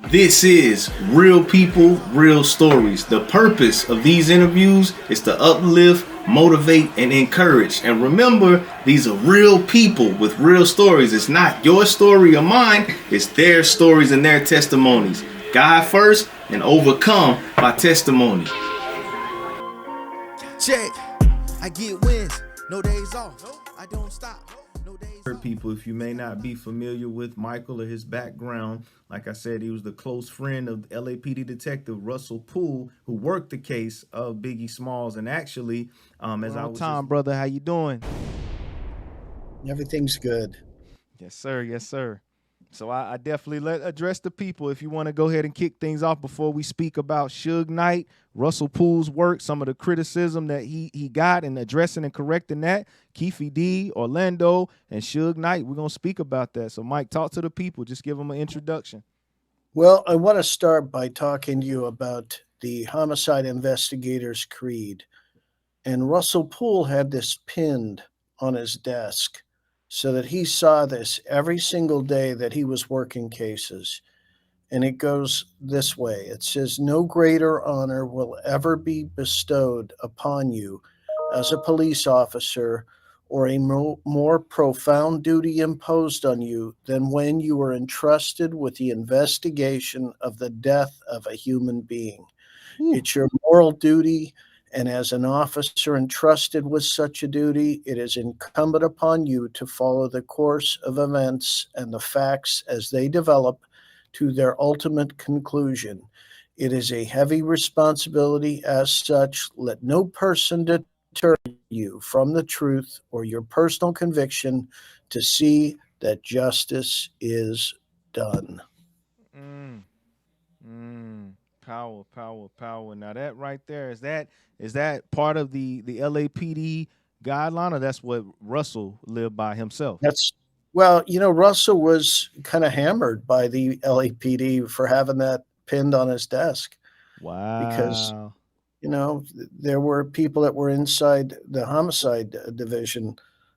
This is Real People, Real Stories. The purpose of these interviews is to uplift, motivate, and encourage. And remember, these are real people with real stories. It's not your story or mine, it's their stories and their testimonies. God first and overcome by testimony. Check. I get wins, no days off. I don't stop. No days off. People, if you may not be familiar with Michael or his background, like I said, he was the close friend of LAPD detective Russell Poole, who worked the case of Biggie Smalls. And actually, as I was Tom, brother, how you doing? Everything's good. Yes, sir. Yes, sir. So I definitely address the people. If you want to go ahead and kick things off before we speak about Suge Knight, Russell Poole's work, some of the criticism that he got and addressing and correcting that, Keefe D, Orlando, and Suge Knight, we're going to speak about that. So, Mike, talk to the people. Just give them an introduction. Well, I want to start by talking to you about the homicide investigator's creed. And Russell Poole had this pinned on his desk so that he saw this every single day that he was working cases. And it goes this way. It says, "No greater honor will ever be bestowed upon you as a police officer or a more profound duty imposed on you than when you were entrusted with the investigation of the death of a human being. It's your moral duty, and as an officer entrusted with such a duty, it is incumbent upon you to follow the course of events and the facts as they develop to their ultimate conclusion. It is a heavy responsibility. As such, let no person deter you from the truth or your personal conviction to see that justice is done." Power, power, power. Now that right there, is that part of the LAPD guideline, or that's what Russell lived by himself? Well, Russell was kind of hammered by the LAPD for having that pinned on his desk. Wow. Because, there were people that were inside the homicide division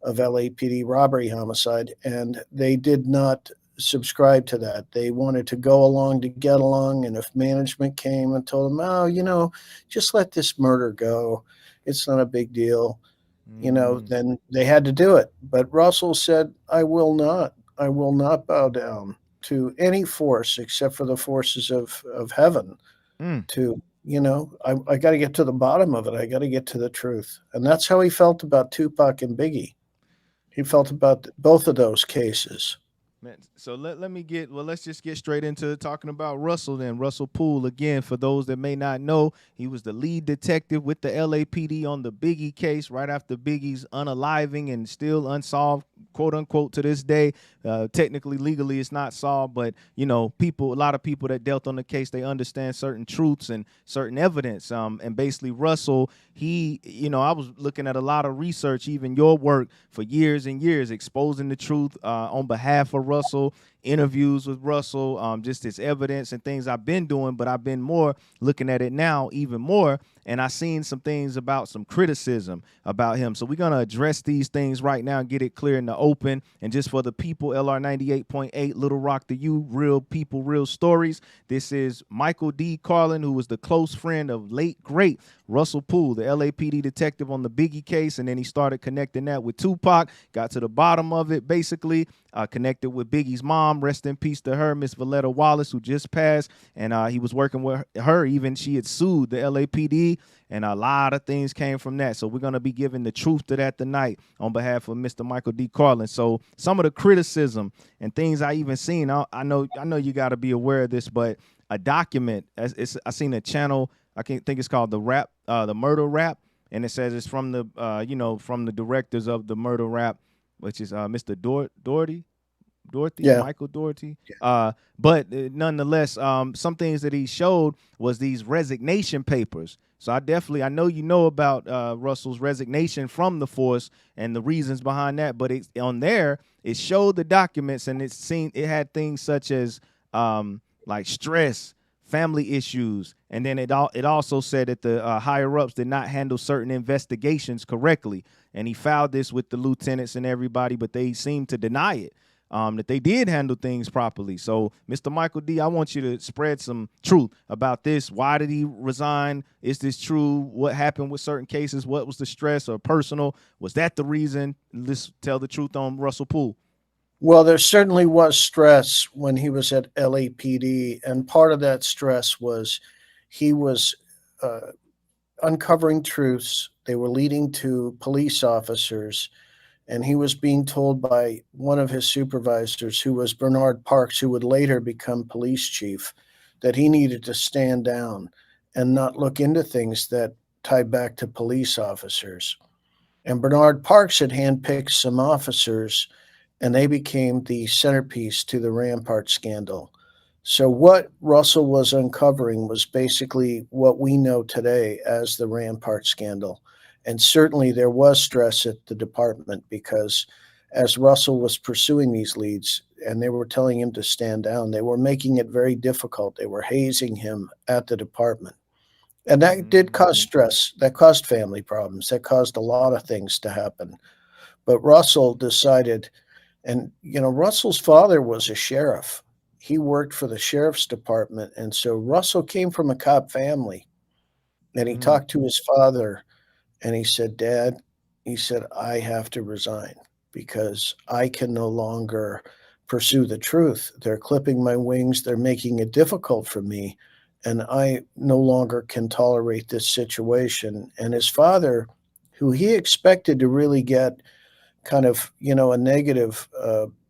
of LAPD, robbery homicide, and they did not subscribe to that. They wanted to go along to get along, and if management came and told them, "Oh, just let this murder go, it's not a big deal," then they had to do it. But Russell said, I will not bow down to any force except for the forces of heaven. I got to get to the bottom of it. I got to get to the truth. And that's how he felt about Tupac and Biggie. He felt about both of those cases. Man, so let's just get straight into talking about Russell then. Russell Poole, again, for those that may not know, he was the lead detective with the LAPD on the Biggie case right after Biggie's unaliving and still unsolved, quote unquote, to this day. Technically, legally, it's not solved, but a lot of people that dealt on the case, they understand certain truths and certain evidence. And basically, Russell, I was looking at a lot of research, even your work for years and years, exposing the truth on behalf of Russell, interviews with Russell, just his evidence and things I've been doing, but I've been more looking at it now even more, and I've seen some things about some criticism about him. So we're going to address these things right now and get it clear in the open. And just for the people, LR 98.8, Little Rock to you, real people, real stories. This is Michael D. Carlin, who was the close friend of late, great Russell Poole, the LAPD detective on the Biggie case, and then he started connecting that with Tupac, got to the bottom of it, basically, connected with Biggie's mom, rest in peace to her, Miss Valletta Wallace, who just passed, and he was working with her, even she had sued the LAPD, and a lot of things came from that. So we're going to be giving the truth to that tonight on behalf of Mr. Michael D. Carlin. So some of the criticism and things I even seen, I know you got to be aware of this, but a document, I seen a channel, I think it's called the Murder Rap, and it says it's from the directors of the Murder Rap, which is Mr. Dorothy, yeah. Michael Doherty. Yeah. But nonetheless, some things that he showed was these resignation papers. So I know about Russell's resignation from the force and the reasons behind that. But on there, it showed the documents, and it had things such as like stress, family issues, and then it also said that the higher ups did not handle certain investigations correctly, and he filed this with the lieutenants and everybody, but they seemed to deny it. that they did handle things properly. So, Mr. Michael D, I want you to spread some truth about this. Why did he resign? Is this true? What happened with certain cases? What was the stress or personal? Was that the reason? Let's tell the truth on Russell Poole. Well, there certainly was stress when he was at LAPD, and part of that stress was he was uh, uncovering truths. They were leading to police officers, and he was being told by one of his supervisors, who was Bernard Parks, who would later become police chief, that he needed to stand down and not look into things that tied back to police officers. And Bernard Parks had handpicked some officers, and they became the centerpiece to the Rampart scandal. So, what Russell was uncovering was basically what we know today as the Rampart scandal. And certainly there was stress at the department because as Russell was pursuing these leads and they were telling him to stand down, they were making it very difficult. They were hazing him at the department. And that did cause stress. That caused family problems. That caused a lot of things to happen. But Russell decided, and Russell's father was a sheriff. He worked for the sheriff's department. And so Russell came from a cop family. And he talked to his father and he said, Dad, he said, I have to resign because I can no longer pursue the truth. They're clipping my wings. They're making it difficult for me. And I no longer can tolerate this situation. And his father, who he expected to really get kind of, a negative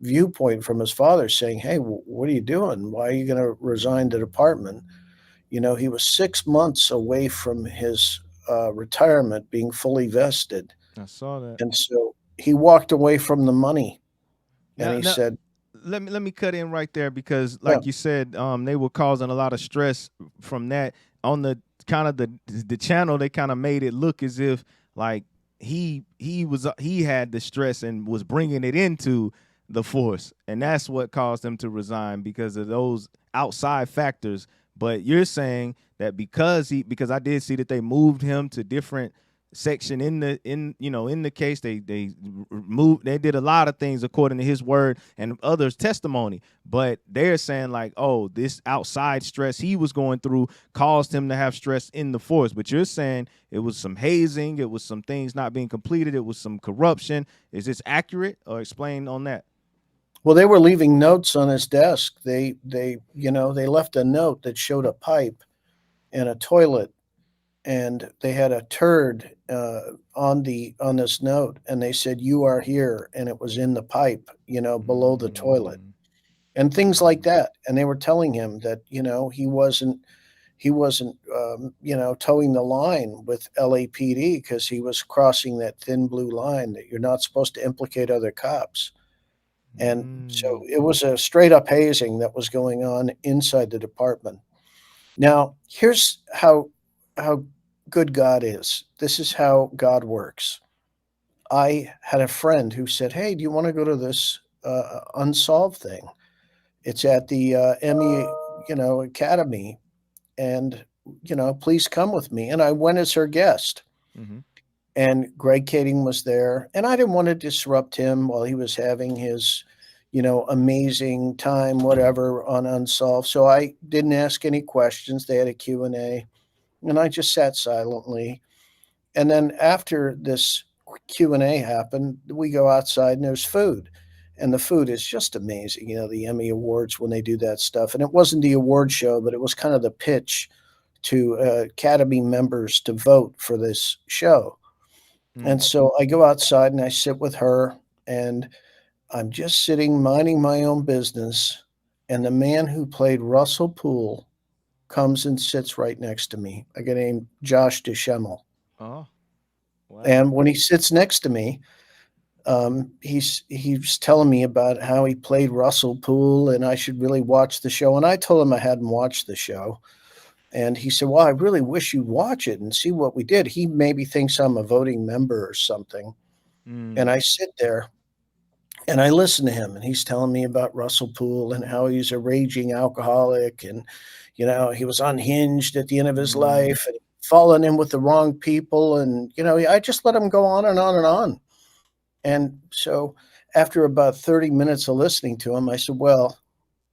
viewpoint from his father saying, hey, what are you doing? Why are you going to resign the department? He was 6 months away from his retirement being fully vested. I saw that. And so he walked away from the money and Now, said, let me cut in right there because, like you said, they were causing a lot of stress from that. On the kind of the channel, they kind of made it look as if like he had the stress and was bringing it into the force, and that's what caused him to resign because of those outside factors. But you're saying that because I did see that they moved him to different section in the case. They did a lot of things according to his word and others' testimony, but they're saying like, oh, this outside stress he was going through caused him to have stress in the force. But you're saying it was some hazing, it was some things not being completed, it was some corruption. Is this accurate, or explain on that? well, they were leaving notes on his desk. They left a note that showed a pipe and a toilet, and they had a turd on this note, and they said, "You are here," and it was in the pipe, below the toilet, and things like that. And they were telling him that he wasn't towing the line with LAPD because he was crossing that thin blue line that you're not supposed to implicate other cops. And so it was a straight up hazing that was going on inside the department. Now, here's how good God is. This is how God works. I had a friend who said, "Hey, do you want to go to this unsolved thing? It's at the Emmy, Academy, and please come with me." And I went as her guest. Mm-hmm. And Greg Kading was there, and I didn't want to disrupt him while he was having his, amazing time, whatever, on Unsolved. So I didn't ask any questions. They had a Q&A, and I just sat silently. And then after this Q&A happened, we go outside and there's food. And the food is just amazing. The Emmy Awards, when they do that stuff. And it wasn't the award show, but it was kind of the pitch to Academy members to vote for this show. And so I go outside and I sit with her, and I'm just sitting minding my own business. And the man who played Russell Poole comes and sits right next to me, a guy named Josh Duhamel. Oh, wow. And when he sits next to me, he's telling me about how he played Russell Poole and I should really watch the show. And I told him I hadn't watched the show. And he said, well, I really wish you'd watch it and see what we did. He maybe thinks I'm a voting member or something. And I sit there and I listen to him, and he's telling me about Russell Poole and how he's a raging alcoholic. And, he was unhinged at the end of his life and fallen in with the wrong people. And, I just let him go on and on and on. And so after about 30 minutes of listening to him, I said, "Well,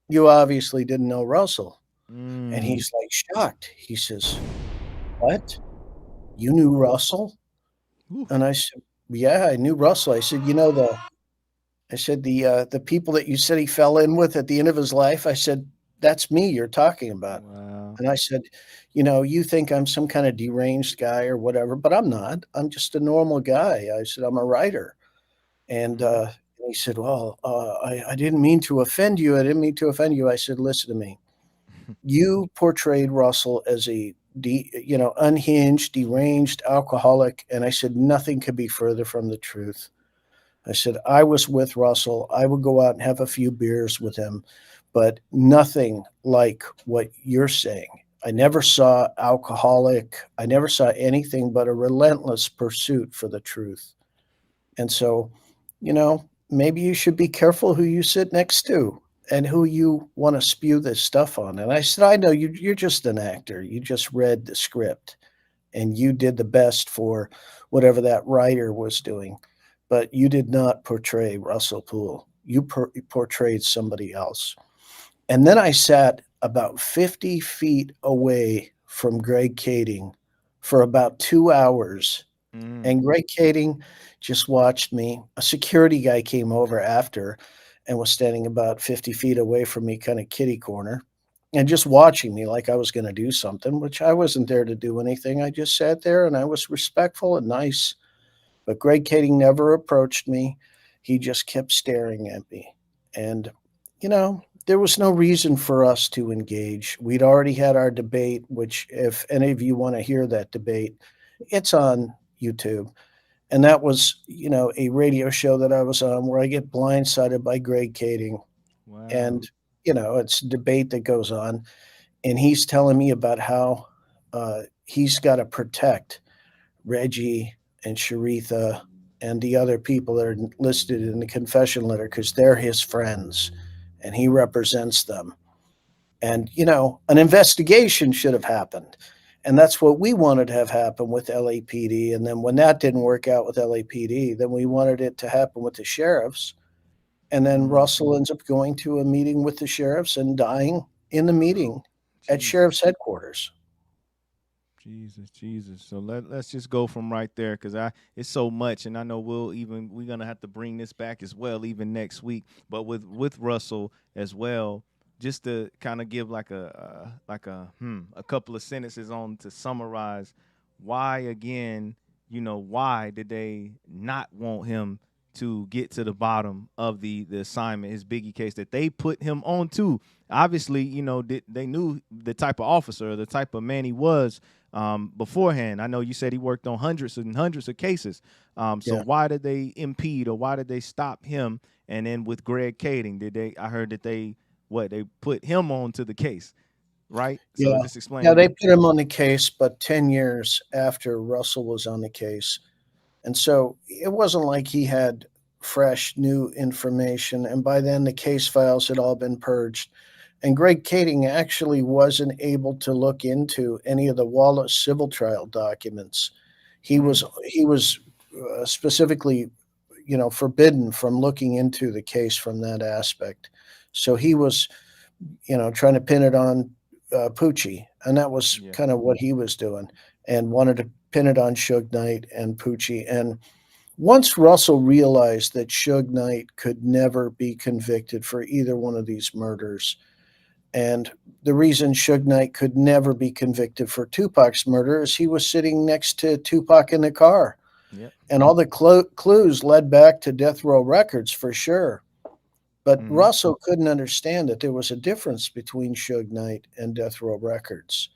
you obviously didn't know Russell." And Mm. he's like shocked. He says, "What? You knew Russell?" Whew. And I said, "Yeah, I knew Russell." I said, the people that you said he fell in with at the end of his life," I said, "that's me you're talking about." Wow. And I said, "You think I'm some kind of deranged guy or whatever, but I'm not. I'm just a normal guy." I said, "I'm a writer." And Mhm. he said, "Well, I didn't mean to offend you. I didn't mean to offend you." I said, "Listen to me. You portrayed Russell as a unhinged, deranged alcoholic." And I said, "Nothing could be further from the truth." I said, "I was with Russell. I would go out and have a few beers with him, but nothing like what you're saying. I never saw alcoholic. I never saw anything but a relentless pursuit for the truth. And so, maybe you should be careful who you sit next to and who you want to spew this stuff on." And I said, "I know you're just an actor. You just read the script and you did the best for whatever that writer was doing. But you did not portray Russell Poole. You portrayed somebody else." And then I sat about 50 feet away from Greg Kading for about 2 hours. Mm. And Greg Kading just watched me. A security guy came over after and was standing about 50 feet away from me, kind of kitty corner, and just watching me like I was going to do something, which I wasn't there to do anything. I just sat there and I was respectful and nice. But Greg Kading never approached me. He just kept staring at me. And, there was no reason for us to engage. We'd already had our debate, which, if any of you want to hear that debate, it's on YouTube. And that was, a radio show that I was on where I get blindsided by Greg Kading. Wow. And, it's a debate that goes on. And he's telling me about how he's got to protect Reggie and Sharitha and the other people that are listed in the confession letter because they're his friends and he represents them. And, an investigation should have happened. And that's what we wanted to have happen with LAPD. And then when that didn't work out with LAPD, then we wanted it to happen with the sheriffs. And then Mm. Russell ends up going to a meeting with the sheriffs and dying in the meeting at sheriff's Jesus. headquarters. Jesus, Jesus. So let's just go from right there because I it's so much, and I know we're gonna have to bring this back as well, even next week. But with Russell as well, just to kind of give a couple of sentences on to summarize why again, why did they not want him to get to the bottom of the assignment, his Biggie case that they put him on to? Obviously, they knew the type of officer, the type of man he was beforehand. I know you said he worked on hundreds and hundreds of cases. So Yeah. why did they impede or why did they stop him? And then with Greg Kading, I heard that they put him on to the case, right? So Yeah. just Yeah, explain. they put him on the case, but 10 years after Russell was on the case. And so it wasn't like he had fresh, new information. And by then, the case files had all been purged. And Greg Kading actually wasn't able to look into any of the Wallace civil trial documents. He was Mm. he was specifically, forbidden from looking into the case from that aspect. So he was, trying to pin it on Poochie, and that was Yeah. kind of what he was doing, and wanted to pin it on Suge Knight and Poochie. And once Russell realized that Suge Knight could never be convicted for either one of these murders, and the reason Suge Knight could never be convicted for Tupac's murder is he was sitting next to Tupac in the car. Yep. And all the clues led back to Death Row Records for sure. But Mm-hmm. Russell couldn't understand that there was a difference between Suge Knight and Death Row Records.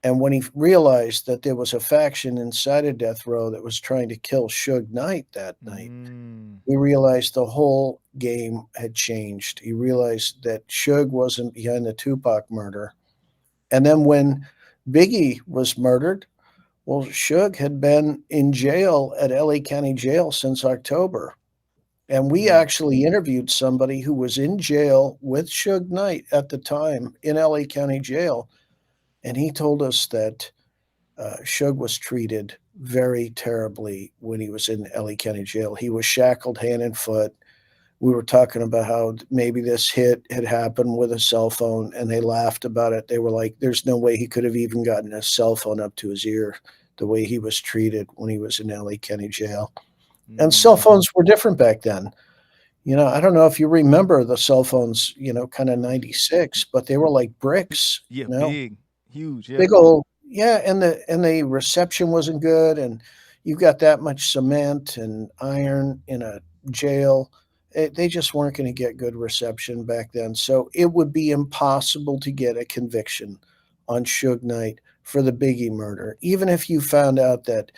And when he realized that there was a faction inside of Death Row that was trying to kill Suge Knight that night, Mm. he realized the whole game had changed. He realized that Suge wasn't behind the Tupac murder. And then when Biggie was murdered, well, Suge had been in jail at LA County Jail since October. And we Mm. actually interviewed somebody who was in jail with Suge Knight at the time in LA County Jail. And he told us that Suge was treated very terribly when he was in LA County Jail. He was shackled hand and foot. we were talking about how maybe this hit had happened with a cell phone, and they laughed about it. They were like, there's no way he could have even gotten a cell phone up to his ear the way he was treated when he was in L.A. County jail. And cell Mm. phones were different back then. I don't know if you remember the cell phones, kind of 96, but they were like bricks, Yeah, big, huge. Yeah. big old, yeah. And the reception wasn't good. And you've got that much cement and iron in a jail. They just weren't going to get good reception back then. So it would be impossible to get a conviction on Suge Knight for the Biggie murder, even if you found out that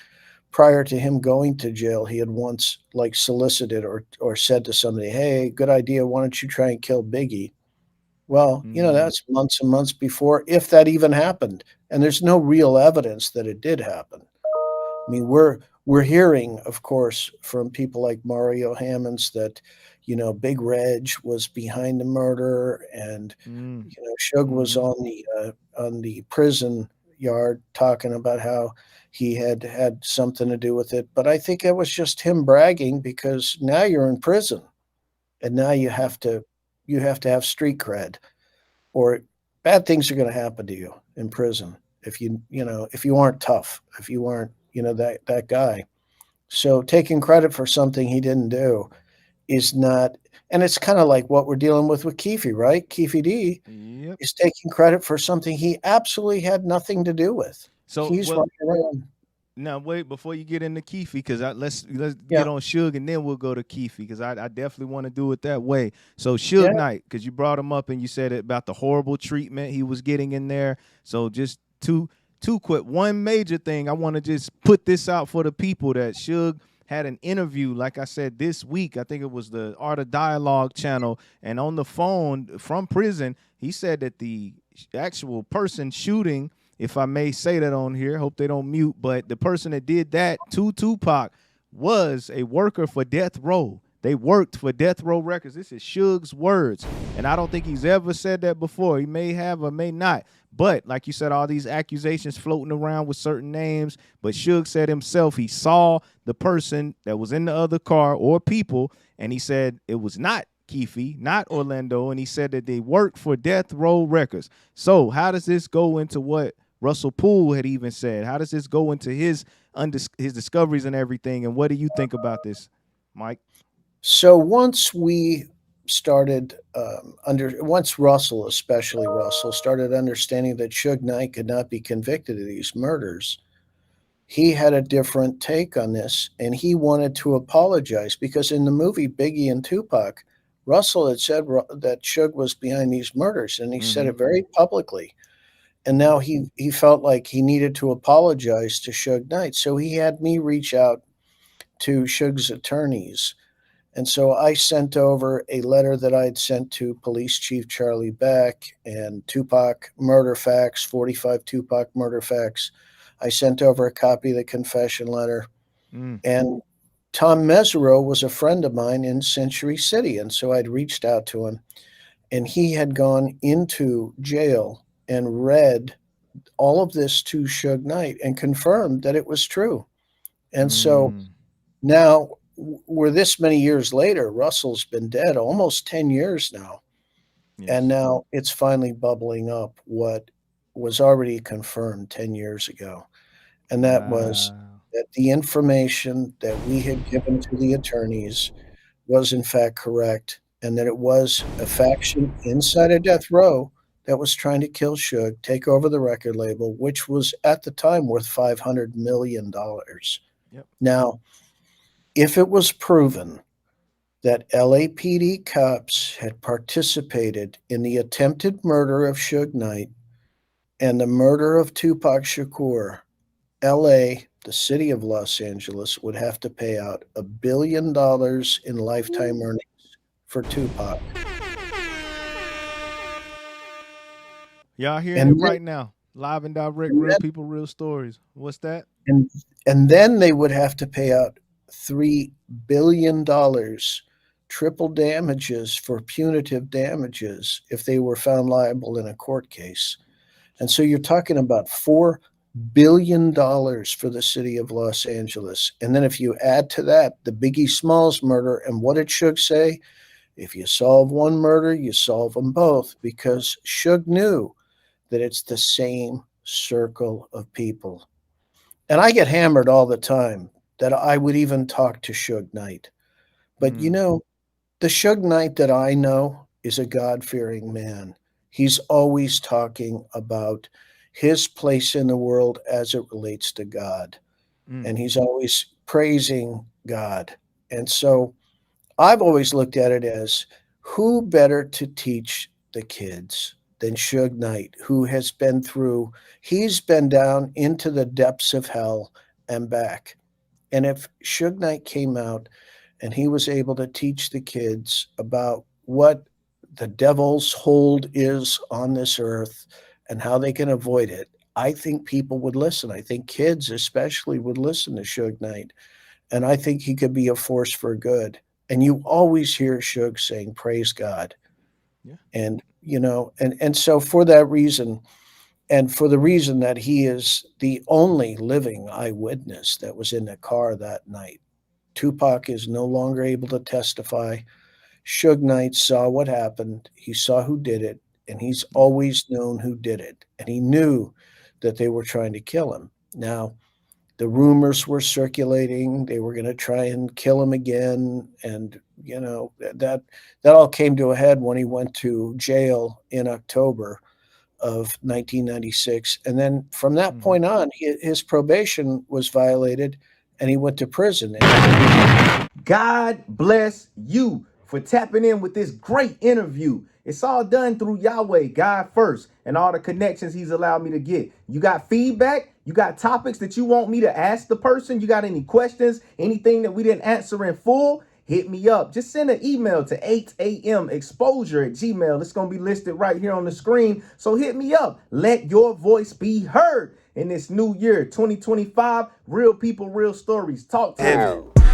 prior to him going to jail, he had once like solicited or said to somebody, "Hey, good idea. Why don't you try and kill Biggie?" Well, Mm. that's months and months before, if that even happened. And there's no real evidence that it did happen. I mean, we're hearing, of course, from people like Mario Hammonds that, Big Reg was behind the murder, and Mm. Suge was Mhm. on the prison yard talking about how he had something to do with it. But I think it was just him bragging because now you're in prison, and now you have to have street cred, or bad things are going to happen to you in prison if you aren't tough, if you aren't that guy. So taking credit for something he didn't do is not. And it's kind of like what we're dealing with Keefe, right? Keefe D Yep. is taking credit for something he absolutely had nothing to do with. So, He's well, running around. now wait before you get into Keefe, because let's Yeah, get on Suge and then we'll go to Keefe, because I definitely want to do it that way. So yeah. Suge Knight, because you brought him up and you said it about the horrible treatment he was getting in there. So just two quick, one major thing I want to just put this out for the people, that Suge had an interview, like I said, this week. I think it was the Art of Dialogue channel, and on the phone from prison, he said that the actual person shooting, if I may say that on here, hope they don't mute, but the person that did that to Tupac was a worker for Death Row. They worked for Death Row Records. This is Suge's words. And I don't think he's ever said that before. He may have or may not. But like you said, all these accusations floating around with certain names. But Suge said himself he saw the person that was in the other car or people, and he said it was not Keefe, not Orlando, and he said that they worked for Death Row Records. So how does this go into what Russell Poole had even said? How does this go into his discoveries and everything? And what do you think about this, Mike? So once we started once Russell, especially Russell, started understanding that Suge Knight could not be convicted of these murders, he had a different take on this, and he wanted to apologize because in the movie Biggie and Tupac, Russell had said that Suge was behind these murders, and he said Mm-hmm. it very publicly. And now he felt like he needed to apologize to Suge Knight, so he had me reach out to Suge's attorneys. And so I sent over a letter that I had sent to Police Chief Charlie Beck and Tupac murder facts, 45 Tupac murder facts. I sent over a copy of the confession letter. Mm. And Tom Mesereau was a friend of mine in Century City. And so I'd reached out to him, and he had gone into jail and read all of this to Suge Knight and confirmed that it was true. And so Mm. now we're this many years later. Russell's been dead almost 10 years now. And Yes. now it's finally bubbling up what was already confirmed 10 years ago. And that was Wow. that the information that we had given to the attorneys was in fact correct, and that it was a faction inside of Death Row that was trying to kill Suge, take over the record label, which was at the time worth $500 million. Yep. Now, if it was proven that LAPD cops had participated in the attempted murder of Suge Knight and the murder of Tupac Shakur, LA, the city of Los Angeles, would have to pay out $1 billion in lifetime earnings for Tupac. Y'all hearing it And then, right now. Live and direct, and real then, people, real stories. What's that? and then they would have to pay out $3 billion triple damages for punitive damages if they were found liable in a court case. And so you're talking about $4 billion for the city of Los Angeles. And then if you add to that the Biggie Smalls murder, and what did Suge say? If you solve one murder, you solve them both, because Suge knew that it's the same circle of people. And I get hammered all the time that I would even talk to Suge Knight. But you know, the Suge Knight that I know is a God-fearing man. He's always talking about his place in the world as it relates to God. And he's always praising God. And so I've always looked at it as, who better to teach the kids than Suge Knight, who has been through, he's been down into the depths of hell and back. And if Suge Knight came out and he was able to teach the kids about what the devil's hold is on this earth and how they can avoid it, I think people would listen. I think kids especially would listen to Suge Knight. And I think he could be a force for good. And you always hear Suge saying, praise God. Yeah. And, you know, and so for that reason, and for the reason that he is the only living eyewitness that was in the car that night, Tupac is no longer able to testify. Suge Knight saw what happened. He saw who did it, and he's always known who did it. And he knew that they were trying to kill him. Now, the rumors were circulating. They were going to try and kill him again. And, you know, that all came to a head when he went to jail in October of 1996. And then from that point on, his probation was violated and he went to prison. God bless you for tapping in with this great interview. It's all done through Yahweh, God first, and all the connections he's allowed me to get. You got feedback? You got topics that you want me to ask the person? You got any questions? Anything that we didn't answer in full? Hit me up. Just send an email to 8amexposure@gmail. It's going to be listed right here on the screen. So hit me up. Let your voice be heard in this new year, 2025. Real people, real stories. Talk to me.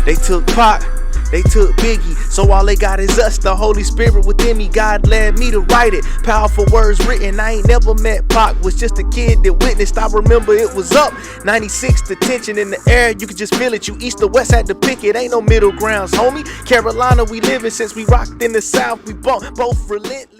They took Pac, they took Biggie, so all they got is us, the Holy Spirit within me. God led me to write it, powerful words written. I ain't never met Pac, was just a kid that witnessed. I remember it was up, 96, the tension in the air, you could just feel it. You east or west had to pick it, ain't no middle grounds, homie. Carolina we living since we rocked in the South, we both relentless.